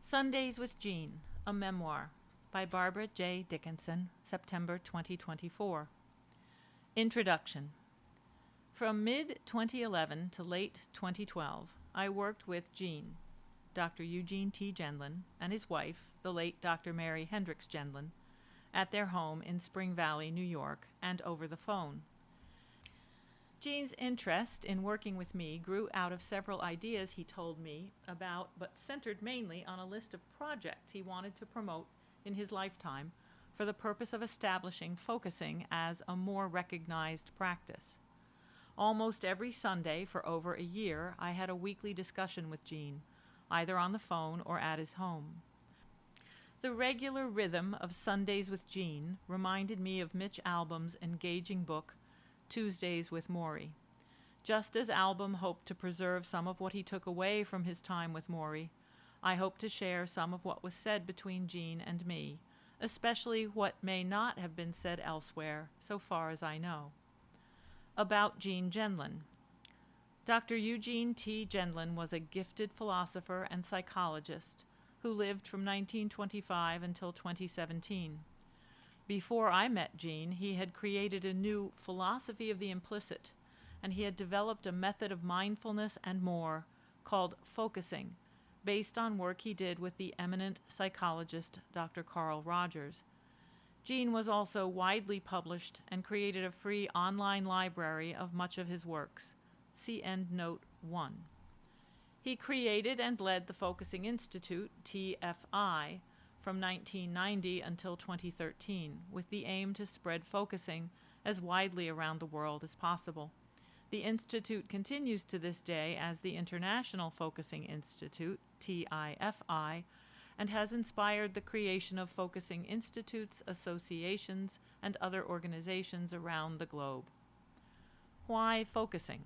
Sundays with Jean, a Memoir, by Barbara J. Dickinson, September 2024. Introduction. From mid-2011 to late 2012, I worked with Jean, Dr. Eugene T. Gendlin, and his wife, the late Dr. Mary Hendricks Gendlin, at their home in Spring Valley, New York, and over the phone. Gene's interest in working with me grew out of several ideas he told me about, but centered mainly on a list of projects he wanted to promote in his lifetime for the purpose of establishing focusing as a more recognized practice. Almost every Sunday for over a year, I had a weekly discussion with Gene, either on the phone or at his home. The regular rhythm of Sundays with Gene reminded me of Mitch Albom's engaging book, Tuesdays with Morrie. Just as Albom hoped to preserve some of what he took away from his time with Morrie, I hope to share some of what was said between Gene and me, especially what may not have been said elsewhere, so far as I know. About Eugene Gendlin. Dr. Eugene T. Gendlin was a gifted philosopher and psychologist who lived from 1925 until 2017. Before I met Gene, he had created a new philosophy of the implicit, and he had developed a method of mindfulness and more called focusing, based on work he did with the eminent psychologist Dr. Carl Rogers. Gene was also widely published and created a free online library of much of his works. See Endnote 1. He created and led the Focusing Institute, TFI, from 1990 until 2013, with the aim to spread focusing as widely around the world as possible. The Institute continues to this day as the International Focusing Institute, TIFI, and has inspired the creation of focusing institutes, associations, and other organizations around the globe. Why focusing?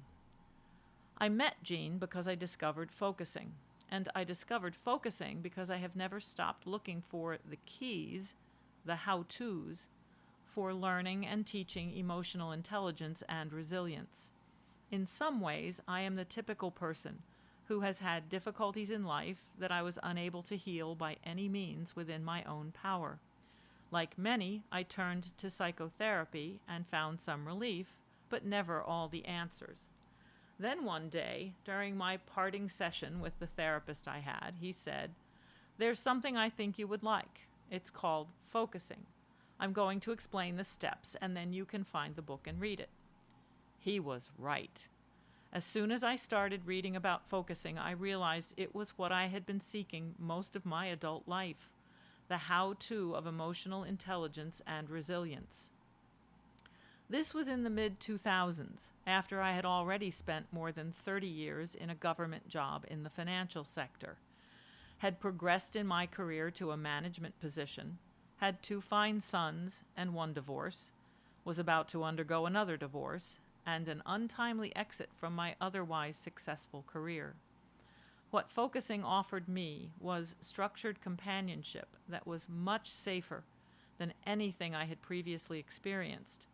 I met Gene because I discovered focusing. And I discovered focusing because I have never stopped looking for the keys, the how-tos, for learning and teaching emotional intelligence and resilience. In some ways, I am the typical person who has had difficulties in life that I was unable to heal by any means within my own power. Like many, I turned to psychotherapy and found some relief, but never all the answers. Then one day, during my parting session with the therapist I had, he said, "There's something I think you would like. It's called focusing. I'm going to explain the steps, and then you can find the book and read it." He was right. As soon as I started reading about focusing, I realized it was what I had been seeking most of my adult life, the how-to of emotional intelligence and resilience. This was in the mid-2000s, after I had already spent more than 30 years in a government job in the financial sector, had progressed in my career to a management position, had 2 fine sons and 1 divorce, was about to undergo another divorce, and an untimely exit from my otherwise successful career. What focusing offered me was structured companionship that was much safer than anything I had previously experienced,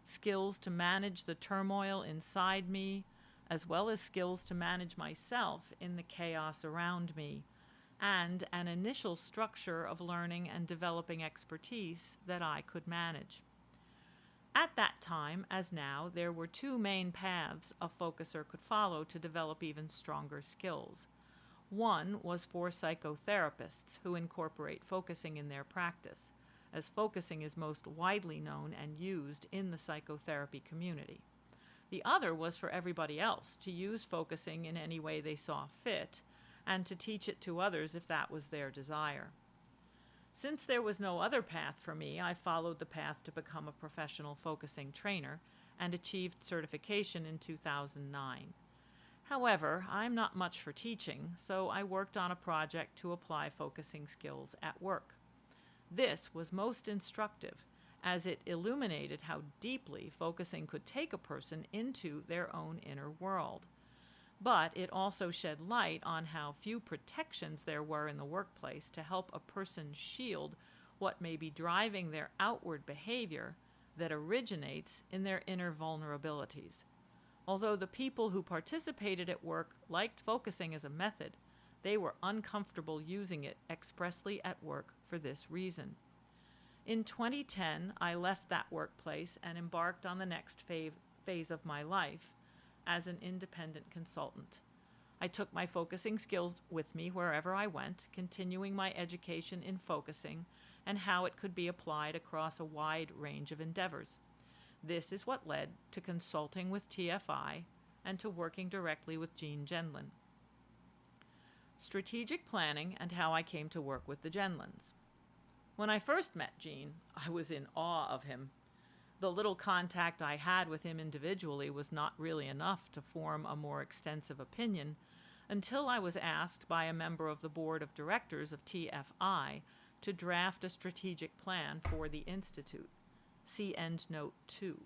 skills to manage the turmoil inside me, as well as skills to manage myself in the chaos around me, and an initial structure of learning and developing expertise that I could manage. At that time, as now, there were 2 main paths a focuser could follow to develop even stronger skills. One was for psychotherapists who incorporate focusing in their practice, as focusing is most widely known and used in the psychotherapy community. The other was for everybody else to use focusing in any way they saw fit, and to teach it to others if that was their desire. Since there was no other path for me, I followed the path to become a professional focusing trainer and achieved certification in 2009. However, I'm not much for teaching, so I worked on a project to apply focusing skills at work. This was most instructive, as it illuminated how deeply focusing could take a person into their own inner world. But it also shed light on how few protections there were in the workplace to help a person shield what may be driving their outward behavior that originates in their inner vulnerabilities. Although the people who participated at work liked focusing as a method, They were uncomfortable using it expressly at work for this reason. In 2010, I left that workplace and embarked on the next phase of my life as an independent consultant. I took my focusing skills with me wherever I went, continuing my education in focusing and how it could be applied across a wide range of endeavors. This is what led to consulting with TFI and to working directly with Eugene Gendlin. Strategic planning and how I came to work with the Gendlins. When I first met Gene, I was in awe of him. The little contact I had with him individually was not really enough to form a more extensive opinion until I was asked by a member of the board of directors of TFI to draft a strategic plan for the Institute. See EndNote 2.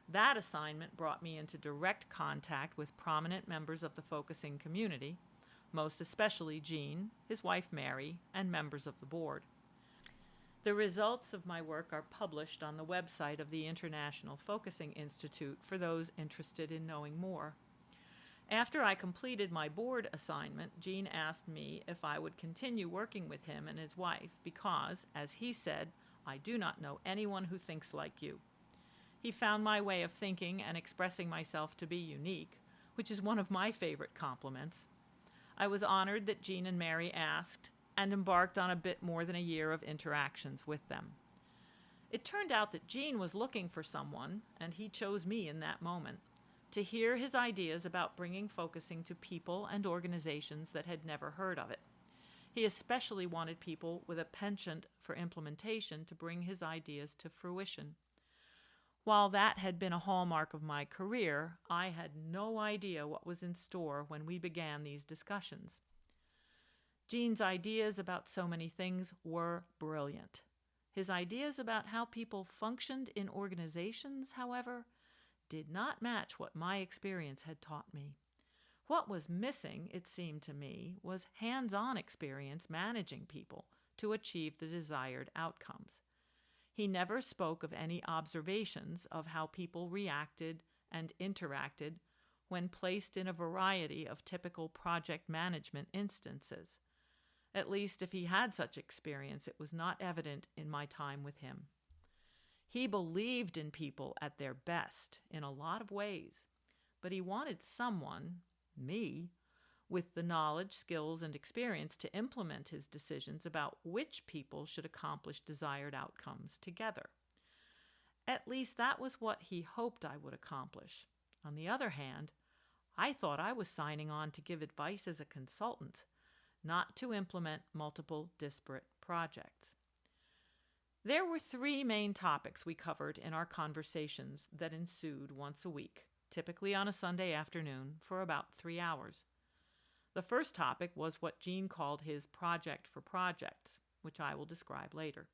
That assignment brought me into direct contact with prominent members of the focusing community, most especially Gene, his wife Mary, and members of the board. The results of my work are published on the website of the International Focusing Institute for those interested in knowing more. After I completed my board assignment, Gene asked me if I would continue working with him and his wife because, as he said, I do not know anyone who thinks like you. He found my way of thinking and expressing myself to be unique, which is one of my favorite compliments. I was honored that Gene and Mary asked and embarked on a bit more than a year of interactions with them. It turned out that Gene was looking for someone, and he chose me in that moment, to hear his ideas about bringing focusing to people and organizations that had never heard of it. He especially wanted people with a penchant for implementation to bring his ideas to fruition. While that had been a hallmark of my career, I had no idea what was in store when we began these discussions. Gene's ideas about so many things were brilliant. His ideas about how people functioned in organizations, however, did not match what my experience had taught me. What was missing, it seemed to me, was hands-on experience managing people to achieve the desired outcomes. He never spoke of any observations of how people reacted and interacted when placed in a variety of typical project management instances. At least if he had such experience, it was not evident in my time with him. He believed in people at their best in a lot of ways, but he wanted someone, me, with the knowledge, skills, and experience to implement his decisions about which people should accomplish desired outcomes together. At least that was what he hoped I would accomplish. On the other hand, I thought I was signing on to give advice as a consultant, not to implement multiple disparate projects. There were 3 main topics we covered in our conversations that ensued once a week, typically on a Sunday afternoon, for about 3 hours. The first topic was what Gene called his project for projects, which I will describe later.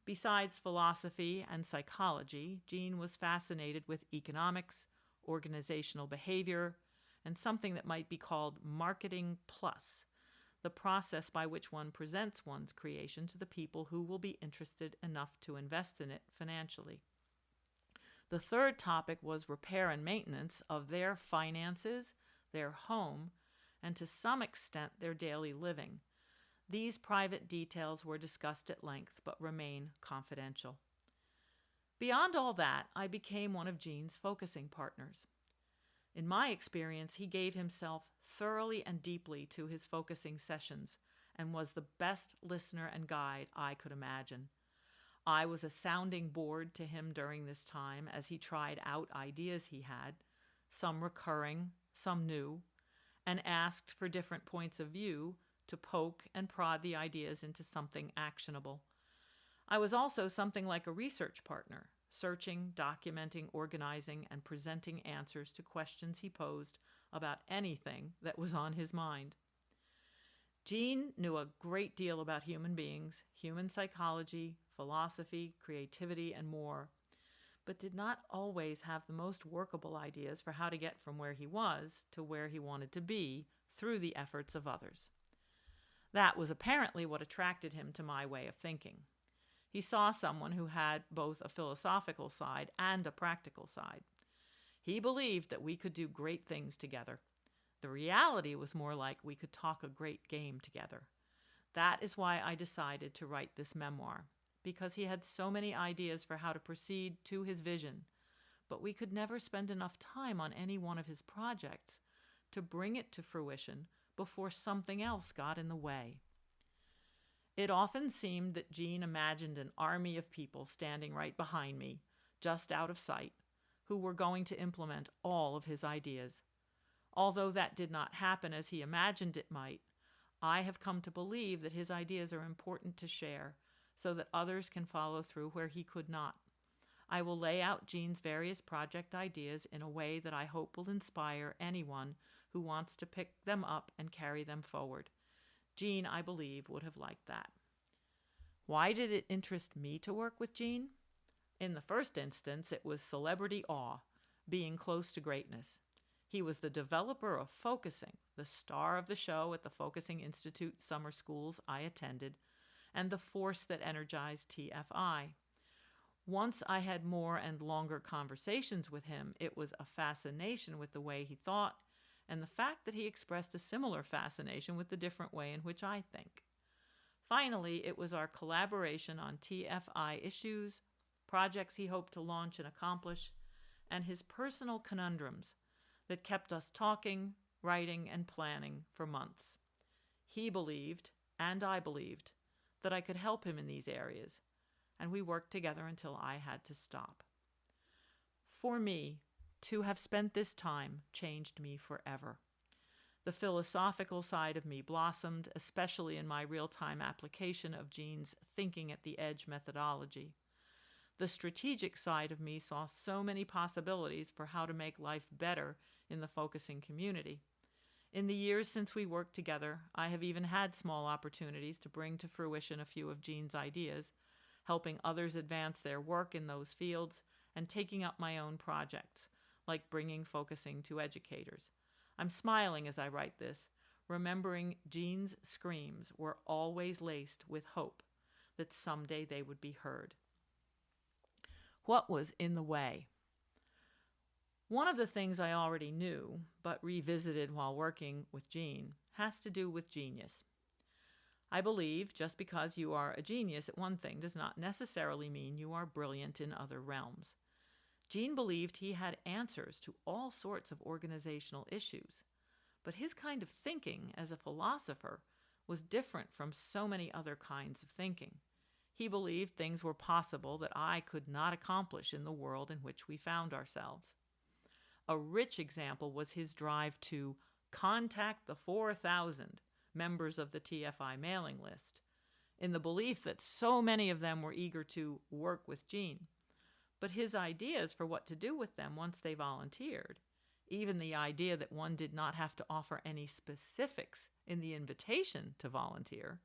Besides philosophy and psychology, Gene was fascinated with economics, organizational behavior, and something that might be called marketing plus, the process by which one presents one's creation to the people who will be interested enough to invest in it financially. The third topic was repair and maintenance of their finances, their home, and to some extent their daily living. These private details were discussed at length but remain confidential. Beyond all that, I became one of Gene's focusing partners. In my experience, he gave himself thoroughly and deeply to his focusing sessions and was the best listener and guide I could imagine. I was a sounding board to him during this time as he tried out ideas he had, some recurring, some new, and asked for different points of view to poke and prod the ideas into something actionable. I was also something like a research partner, searching, documenting, organizing, and presenting answers to questions he posed about anything that was on his mind. Gene knew a great deal about human beings, human psychology, philosophy, creativity, and more, but did not always have the most workable ideas for how to get from where he was to where he wanted to be through the efforts of others. That was apparently what attracted him to my way of thinking. He saw someone who had both a philosophical side and a practical side. He believed that we could do great things together. The reality was more like we could talk a great game together. That is why I decided to write this memoir, because he had so many ideas for how to proceed to his vision, but we could never spend enough time on any one of his projects to bring it to fruition before something else got in the way. It often seemed that Gene imagined an army of people standing right behind me, just out of sight, who were going to implement all of his ideas. Although that did not happen as he imagined it might, I have come to believe that his ideas are important to share so that others can follow through where he could not. I will lay out Gene's various project ideas in a way that I hope will inspire anyone who wants to pick them up and carry them forward. Gene, I believe, would have liked that. Why did it interest me to work with Gene? In the first instance, it was celebrity awe, being close to greatness. He was the developer of focusing, the star of the show at the Focusing Institute summer schools I attended, and the force that energized TFI. Once I had more and longer conversations with him, it was a fascination with the way he thought, and the fact that he expressed a similar fascination with the different way in which I think. Finally, it was our collaboration on TFI issues, projects he hoped to launch and accomplish, and his personal conundrums that kept us talking, writing, and planning for months. He believed, and I believed, that I could help him in these areas, and we worked together until I had to stop. For me, to have spent this time changed me forever. The philosophical side of me blossomed, especially in my real-time application of Gene's thinking at the edge methodology. The strategic side of me saw so many possibilities for how to make life better in the focusing community. In the years since we worked together, I have even had small opportunities to bring to fruition a few of Gene's ideas, helping others advance their work in those fields, and taking up my own projects, like bringing focusing to educators. I'm smiling as I write this, remembering Gene's screams were always laced with hope that someday they would be heard. What was in the way? One of the things I already knew, but revisited while working with Gene, has to do with genius. I believe just because you are a genius at one thing does not necessarily mean you are brilliant in other realms. Gene believed he had answers to all sorts of organizational issues, but his kind of thinking as a philosopher was different from so many other kinds of thinking. He believed things were possible that I could not accomplish in the world in which we found ourselves. A rich example was his drive to contact the 4,000 members of the TFI mailing list, in the belief that so many of them were eager to work with Gene. But his ideas for what to do with them once they volunteered, even the idea that one did not have to offer any specifics in the invitation to volunteer,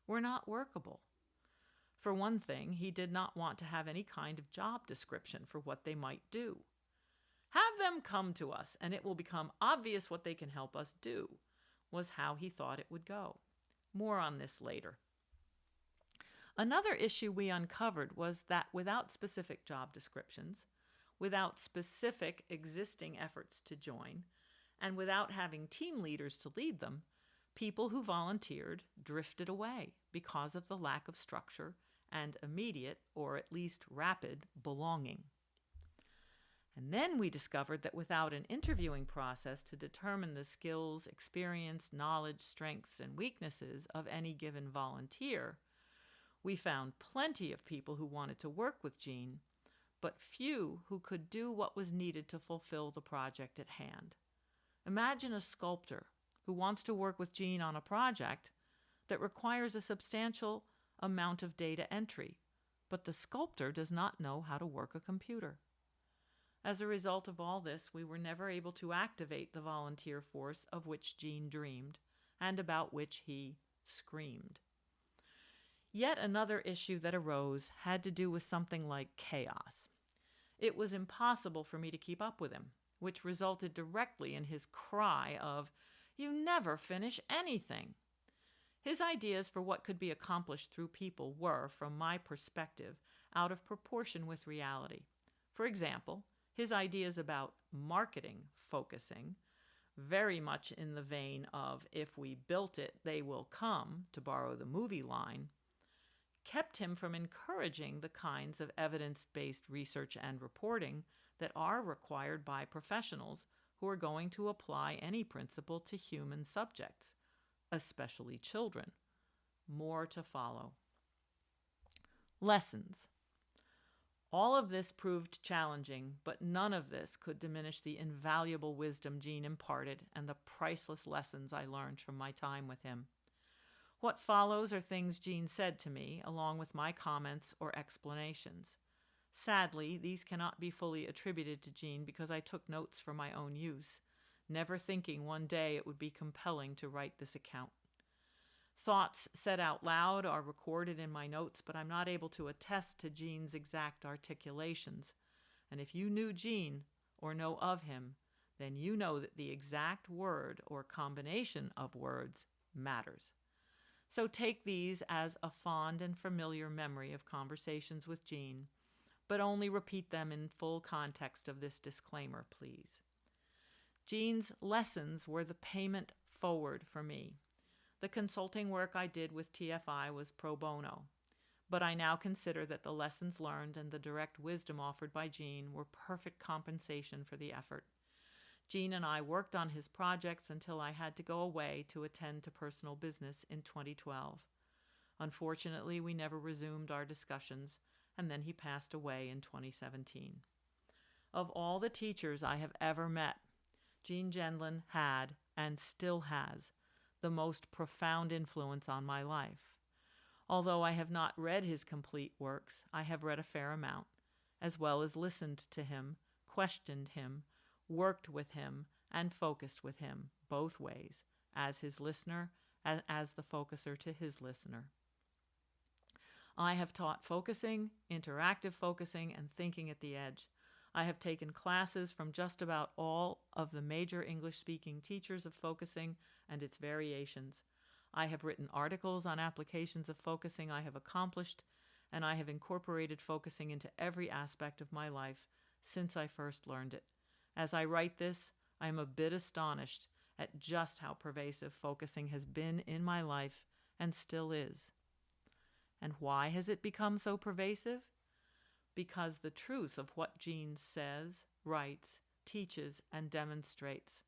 were not workable. For one thing, he did not want to have any kind of job description for what they might do. Have them come to us, and it will become obvious what they can help us do, was how he thought it would go. More on this later. Another issue we uncovered was that without specific job descriptions, without specific existing efforts to join, and without having team leaders to lead them, people who volunteered drifted away because of the lack of structure and immediate, or at least rapid, belonging. And then we discovered that without an interviewing process to determine the skills, experience, knowledge, strengths, and weaknesses of any given volunteer, we found plenty of people who wanted to work with Gene, but few who could do what was needed to fulfill the project at hand. Imagine a sculptor who wants to work with Gene on a project that requires a substantial amount of data entry, but the sculptor does not know how to work a computer. As a result of all this, we were never able to activate the volunteer force of which Gene dreamed and about which he screamed. Yet another issue that arose had to do with something like chaos. It was impossible for me to keep up with him, which resulted directly in his cry of, "You never finish anything." His ideas for what could be accomplished through people were, from my perspective, out of proportion with reality. For example, his ideas about marketing focusing very much in the vein of "if we built it, they will come," to borrow the movie line, kept him from encouraging the kinds of evidence-based research and reporting that are required by professionals who are going to apply any principle to human subjects, especially children. More to follow. Lessons. All of this proved challenging, but none of this could diminish the invaluable wisdom Gene imparted and the priceless lessons I learned from my time with him. What follows are things Gene said to me, along with my comments or explanations. Sadly, these cannot be fully attributed to Gene because I took notes for my own use, never thinking one day it would be compelling to write this account. Thoughts said out loud are recorded in my notes, but I'm not able to attest to Gene's exact articulations. And if you knew Gene or know of him, then you know that the exact word or combination of words matters. So take these as a fond and familiar memory of conversations with Gene, but only repeat them in full context of this disclaimer, please. Gene's lessons were the payment forward for me. The consulting work I did with TFI was pro bono, but I now consider that the lessons learned and the direct wisdom offered by Gene were perfect compensation for the effort. Gene and I worked on his projects until I had to go away to attend to personal business in 2012. Unfortunately, we never resumed our discussions, and then he passed away in 2017. Of all the teachers I have ever met, Eugene Gendlin had, and still has, the most profound influence on my life. Although I have not read his complete works, I have read a fair amount, as well as listened to him, questioned him, worked with him, and focused with him, both ways, as his listener and as the focuser to his listener. I have taught focusing, interactive focusing, and thinking at the edge. I have taken classes from just about all of the major English-speaking teachers of focusing and its variations. I have written articles on applications of focusing I have accomplished, and I have incorporated focusing into every aspect of my life since I first learned it. As I write this, I am a bit astonished at just how pervasive focusing has been in my life and still is. And why has it become so pervasive? Because the truth of what Gene says, writes, teaches, and demonstrates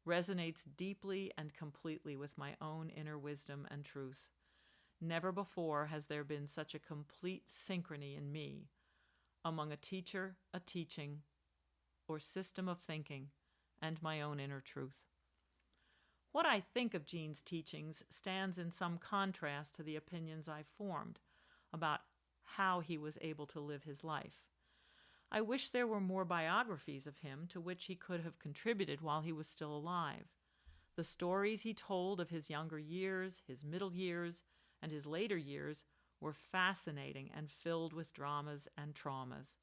resonates deeply and completely with my own inner wisdom and truth. Never before has there been such a complete synchrony in me among a teacher, a teaching, or system of thinking, and my own inner truth. What I think of Gene's teachings stands in some contrast to the opinions I've formed about how he was able to live his life. I wish there were more biographies of him to which he could have contributed while he was still alive. The stories he told of his younger years, his middle years, and his later years were fascinating and filled with dramas and traumas.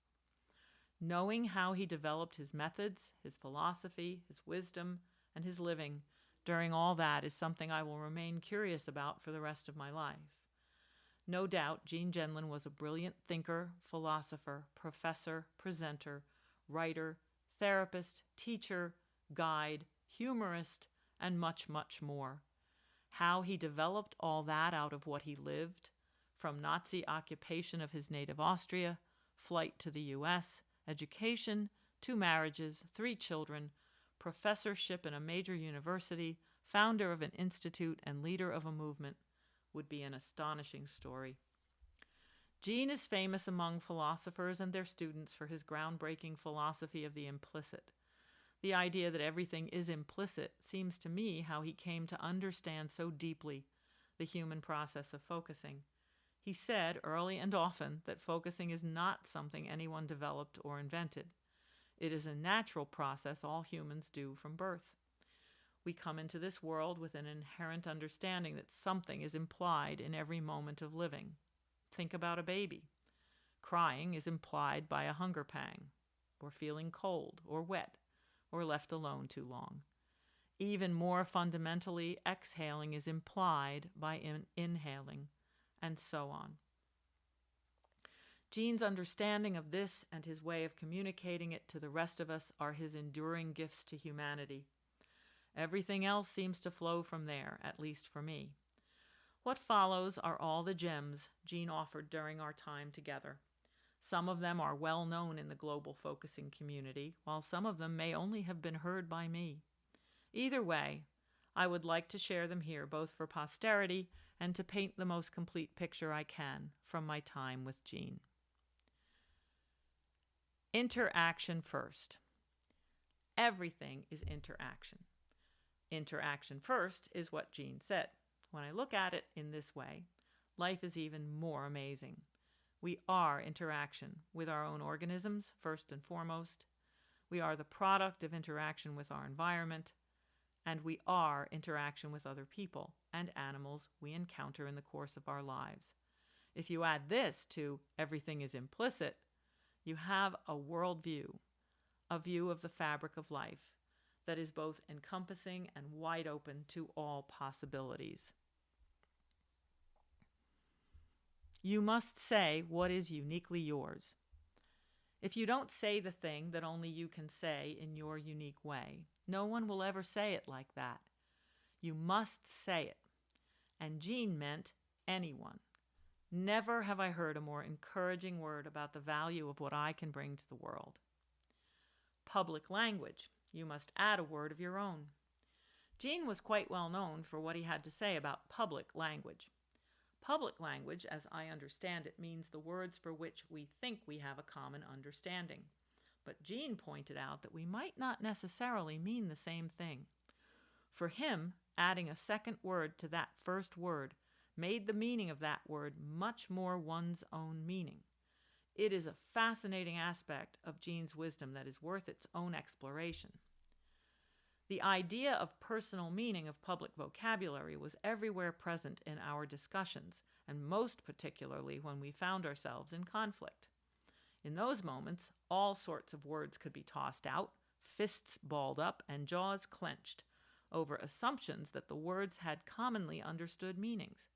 Knowing how he developed his methods, his philosophy, his wisdom, and his living during all that is something I will remain curious about for the rest of my life. No doubt, Eugene Gendlin was a brilliant thinker, philosopher, professor, presenter, writer, therapist, teacher, guide, humorist, and much, much more. How he developed all that out of what he lived, from Nazi occupation of his native Austria, flight to the U.S., education, 2 marriages, 3 children, professorship in a major university, founder of an institute, and leader of a movement, would be an astonishing story. Gene is famous among philosophers and their students for his groundbreaking philosophy of the implicit. The idea that everything is implicit seems to me how he came to understand so deeply the human process of focusing. He said early and often that focusing is not something anyone developed or invented. It is a natural process all humans do from birth. We come into this world with an inherent understanding that something is implied in every moment of living. Think about a baby. Crying is implied by a hunger pang, or feeling cold, or wet, or left alone too long. Even more fundamentally, exhaling is implied by inhaling, and so on. Gene's understanding of this and his way of communicating it to the rest of us are his enduring gifts to humanity. Everything else seems to flow from there, at least for me. What follows are all the gems Gene offered during our time together. Some of them are well known in the global focusing community, while some of them may only have been heard by me. Either way, I would like to share them here both for posterity and to paint the most complete picture I can from my time with Gene. Interaction first. Everything is interaction. Interaction first is what Gene said. When I look at it in this way, life is even more amazing. We are interaction with our own organisms, first and foremost. We are the product of interaction with our environment, and we are interaction with other people and animals we encounter in the course of our lives. If you add this to everything is implicit, you have a worldview, a view of the fabric of life that is both encompassing and wide open to all possibilities. You must say what is uniquely yours. If you don't say the thing that only you can say in your unique way, no one will ever say it like that. You must say it. And Gene meant anyone. Never have I heard a more encouraging word about the value of what I can bring to the world. Public language. You must add a word of your own. Gene was quite well known for what he had to say about public language. Public language, as I understand it, means the words for which we think we have a common understanding. But Gene pointed out that we might not necessarily mean the same thing. For him, adding a second word to that first word made the meaning of that word much more one's own meaning. It is a fascinating aspect of Gene's wisdom that is worth its own exploration. The idea of personal meaning of public vocabulary was everywhere present in our discussions, and most particularly when we found ourselves in conflict. In those moments, all sorts of words could be tossed out, fists balled up, and jaws clenched, over assumptions that the words had commonly understood meanings.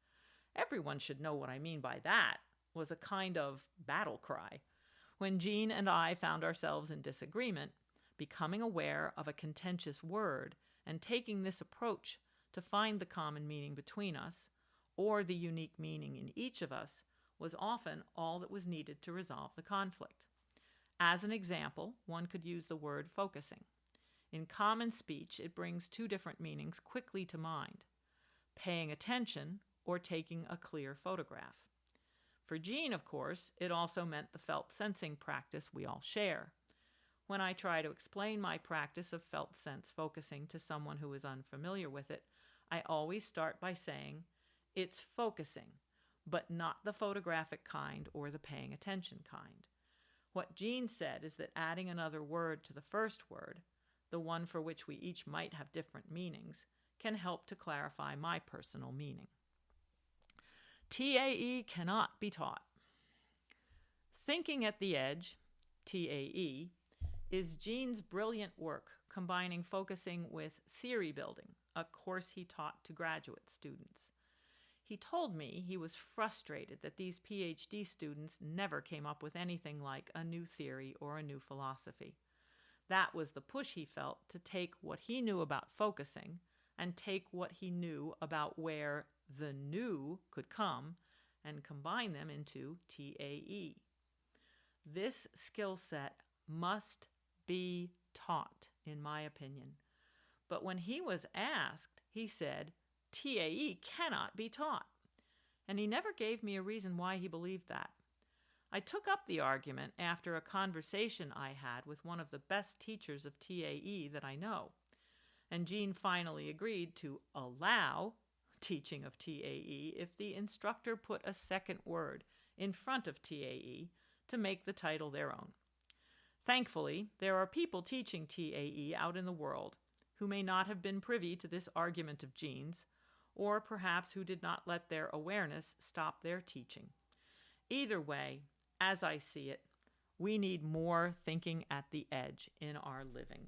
Everyone should know what I mean by that was a kind of battle cry. When Gene and I found ourselves in disagreement, becoming aware of a contentious word and taking this approach to find the common meaning between us, or the unique meaning in each of us, was often all that was needed to resolve the conflict. As an example, one could use the word focusing. In common speech, it brings two different meanings quickly to mind: paying attention or taking a clear photograph. For Gene, of course, it also meant the felt sensing practice we all share. When I try to explain my practice of felt sense focusing to someone who is unfamiliar with it, I always start by saying, it's focusing, but not the photographic kind or the paying attention kind. What Gene said is that adding another word to the first word, the one for which we each might have different meanings, can help to clarify my personal meaning. TAE cannot be taught. Thinking at the Edge, TAE, is Gene's brilliant work combining focusing with theory building, a course he taught to graduate students. He told me he was frustrated that these PhD students never came up with anything like a new theory or a new philosophy. That was the push he felt to take what he knew about focusing and take what he knew about where the new could come and combine them into TAE. This skill set must be taught, in my opinion. But when he was asked, he said, TAE cannot be taught. And he never gave me a reason why he believed that. I took up the argument after a conversation I had with one of the best teachers of TAE that I know. And Gene finally agreed to allow teaching of TAE if the instructor put a second word in front of TAE to make the title their own. Thankfully, there are people teaching TAE out in the world who may not have been privy to this argument of Gene's, or perhaps who did not let their awareness stop their teaching. Either way, as I see it, we need more thinking at the edge in our living.